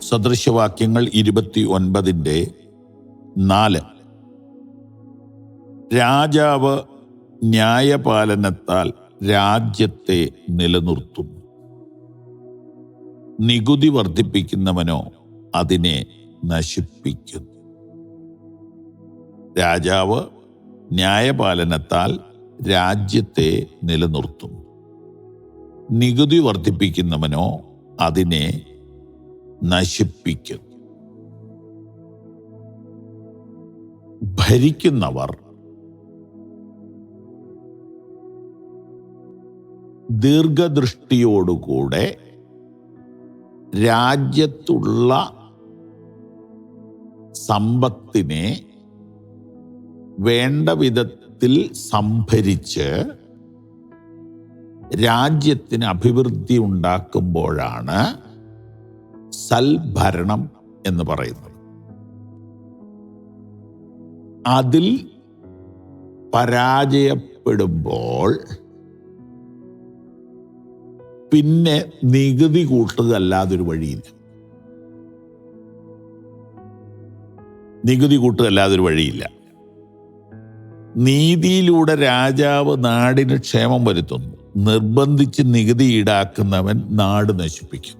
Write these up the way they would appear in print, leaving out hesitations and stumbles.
സദൃശവാക്യങ്ങൾ 29:4. രാജാവ് ന്യായപാലനത്താൽ രാജ്യത്തെ നിലനിർത്തുന്നു. നികുതി വർദ്ധിപ്പിക്കുന്നവനോ അതിനെ നശിപ്പിക്കുന്നു. രാജാവ് ന്യായപാലനത്താൽ രാജ്യത്തെ നിലനിർത്തുന്നു. നികുതി വർദ്ധിപ്പിക്കുന്നവനോ അതിനെ നശിപ്പിക്കുന്നു. ഭരിക്കുന്നവർ ദീർഘദൃഷ്ടിയോടുകൂടെ രാജ്യത്തുള്ള സമ്പത്തിനെ വേണ്ട വിധത്തിൽ സംഭരിച്ച് രാജ്യത്തിന് അഭിവൃദ്ധി ഉണ്ടാക്കുമ്പോഴാണ് സൽഭരണം എന്ന് പറയുന്നത്. അതിൽ പരാജയപ്പെടുമ്പോൾ പിന്നെ നികുതി കൂട്ടുക അല്ലാതൊരു വഴിയില്ല. നികുതി കൂട്ടുക അല്ലാതൊരു വഴിയില്ല. നീതിയിലൂടെ രാജാവ് നാടിന് ക്ഷേമം വരുത്തുന്നു. നിർബന്ധിച്ച് നികുതി ഈടാക്കുന്നവൻ നാട് നശിപ്പിക്കും.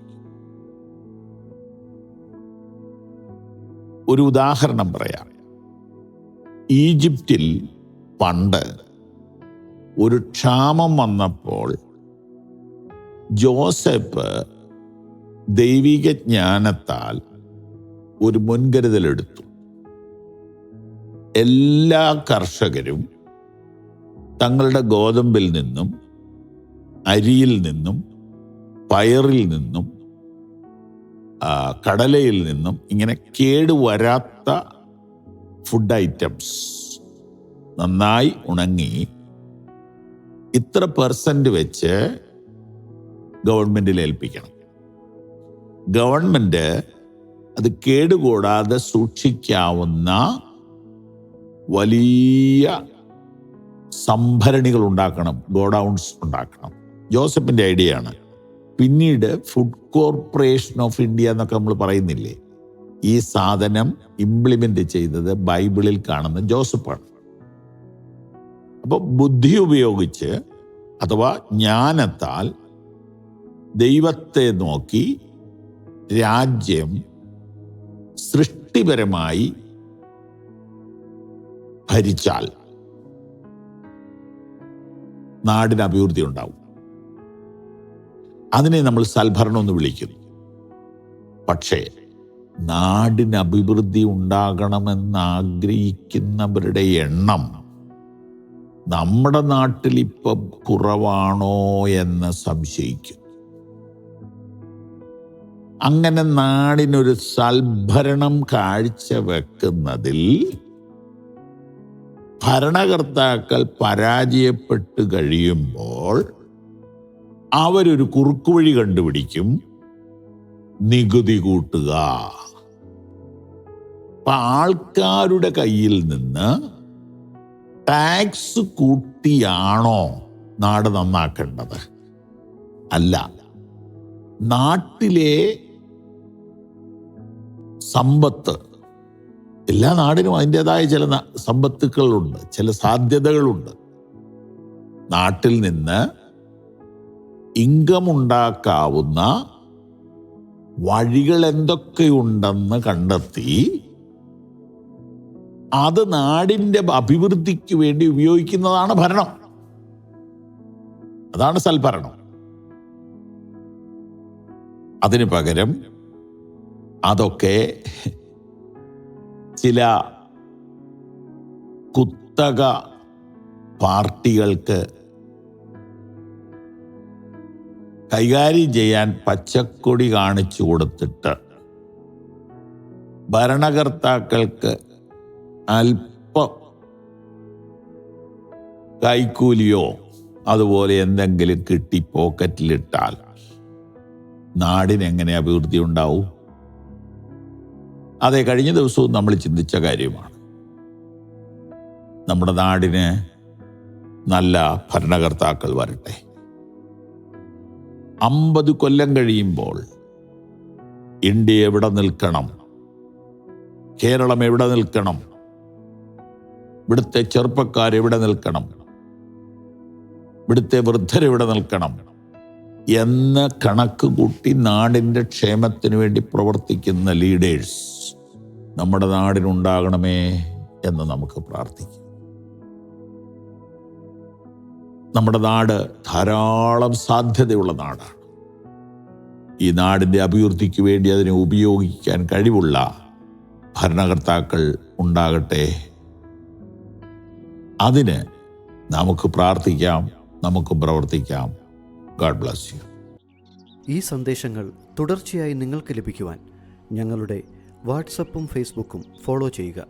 ഒരു ഉദാഹരണം പറയാം. ഈജിപ്തിൽ പണ്ട് ഒരു ക്ഷാമം വന്നപ്പോൾ ജോസഫ് ദൈവിക ജ്ഞാനത്താൽ ഒരു മുൻകരുതലെടുത്തു. എല്ലാ കർഷകരും തങ്ങളുടെ ഗോതമ്പിൽ നിന്നും, അരിയിൽ നിന്നും, പയറിൽ നിന്നും, കടലയിൽ നിന്നും ഇങ്ങനെ കേടുവരാത്ത ഫുഡ് ഐറ്റംസ് നന്നായി ഉണങ്ങി ഇത്ര % വെച്ച് ഗവൺമെന്റിൽ ഏൽപ്പിക്കണം. ഗവൺമെന്റ് അത് കേടുകൂടാതെ സൂക്ഷിക്കാവുന്ന വലിയ സംഭരണികൾ ഉണ്ടാക്കണം, ഗോഡൗൺസ് ഉണ്ടാക്കണം. ജോസഫിന്റെ ഐഡിയ ആണ്. പിന്നീട് ഫുഡ് കോർപ്പറേഷൻ ഓഫ് ഇന്ത്യ എന്നൊക്കെ നമ്മൾ പറയുന്നില്ലേ, ഈ സാധനം ഇംപ്ലിമെന്റ് ചെയ്തത് ബൈബിളിൽ കാണുന്ന ജോസഫാണ്. അപ്പോൾ ബുദ്ധി ഉപയോഗിച്ച് അഥവാ ജ്ഞാനത്താൽ ദൈവത്തെ നോക്കി രാജ്യം സൃഷ്ടിപരമായി ഭരിച്ചാൽ നാടിന് അഭിവൃദ്ധി ഉണ്ടാവും. അതിനെ നമ്മൾ സൽഭരണം എന്ന് വിളിക്കുന്നു. പക്ഷേ നാടിന് അഭിവൃദ്ധി ഉണ്ടാകണമെന്ന് ആഗ്രഹിക്കുന്നവരുടെ എണ്ണം നമ്മുടെ നാട്ടിൽ ഇപ്പം കുറവാണോ എന്ന് സംശയിക്കും. അങ്ങനെ നാടിനൊരു സൽഭരണം കാഴ്ചവെക്കുന്നതിൽ ഭരണകർത്താക്കൾ പരാജയപ്പെട്ട് കഴിയുമ്പോൾ അവരൊരു കുറുക്കുവഴി കണ്ടുപിടിക്കും: നികുതി കൂട്ടുക. അപ്പൊ ആൾക്കാരുടെ കയ്യിൽ നിന്ന് ടാക്സ് കൂട്ടിയാണോ നാട് നന്നാക്കേണ്ടത്? അല്ല. നാട്ടിലെ സമ്പത്ത്, എല്ലാ നാടിനും അതിൻ്റെതായ ചില സമ്പത്തുക്കളുണ്ട്, ചില സാധ്യതകളുണ്ട്. നാട്ടിൽ നിന്ന് ഇൻകം ഉണ്ടാക്കാവുന്ന വഴികൾ എന്തൊക്കെയുണ്ടെന്ന് കണ്ടെത്തി അത് നാടിൻ്റെ അഭിവൃദ്ധിക്ക് വേണ്ടി ഉപയോഗിക്കുന്നതാണ് ഭരണം. അതാണ് സൽഭരണം. അതിന് പകരം അതൊക്കെ ചില കുത്തക പാർട്ടികൾക്ക് കൈകാര്യം ചെയ്യാൻ പച്ചക്കൊടി കാണിച്ചു കൊടുത്തിട്ട് ഭരണകർത്താക്കൾക്ക് അല്പം കൈക്കൂലിയോ അതുപോലെ എന്തെങ്കിലും കിട്ടി പോക്കറ്റിലിട്ടാൽ നാടിനെങ്ങനെ അഭിവൃദ്ധി ഉണ്ടാവും? അതെ, കഴിഞ്ഞ ദിവസവും നമ്മൾ ചിന്തിച്ച കാര്യമാണ്. നമ്മുടെ നാടിന് നല്ല ഭരണകർത്താക്കൾ വരട്ടെ. 50 കൊല്ലം കഴിയുമ്പോൾ ഇന്ത്യ എവിടെ നിൽക്കണം, കേരളം എവിടെ നിൽക്കണം, ഇവിടുത്തെ ചെറുപ്പക്കാരെവിടെ നിൽക്കണം, ഇവിടുത്തെ വൃദ്ധരെവിടെ നിൽക്കണം എന്ന് കണക്ക് കൂട്ടി നാടിൻ്റെ ക്ഷേമത്തിന് വേണ്ടി പ്രവർത്തിക്കുന്ന ലീഡേഴ്സ് നമ്മുടെ നാടിനുണ്ടാകണമേ എന്ന് നമുക്ക് പ്രാർത്ഥിക്കാം. നമ്മുടെ നാട് ധാരാളം സാധ്യതയുള്ള നാടാണ്. ഈ നാടിൻ്റെ അഭിവൃദ്ധിക്ക് വേണ്ടി അതിനെ ഉപയോഗിക്കാൻ കഴിവുള്ള ഭരണകർത്താക്കൾ ഉണ്ടാകട്ടെ. അതിന് നമുക്ക് പ്രാർത്ഥിക്കാം, നമുക്ക് പ്രവർത്തിക്കാം. God bless you. ഈ സന്ദേശങ്ങൾ തുടർച്ചയായി നിങ്ങൾക്ക് ലഭിക്കുവാൻ ഞങ്ങളുടെ വാട്സപ്പും ഫേസ്ബുക്കും ഫോളോ ചെയ്യുക.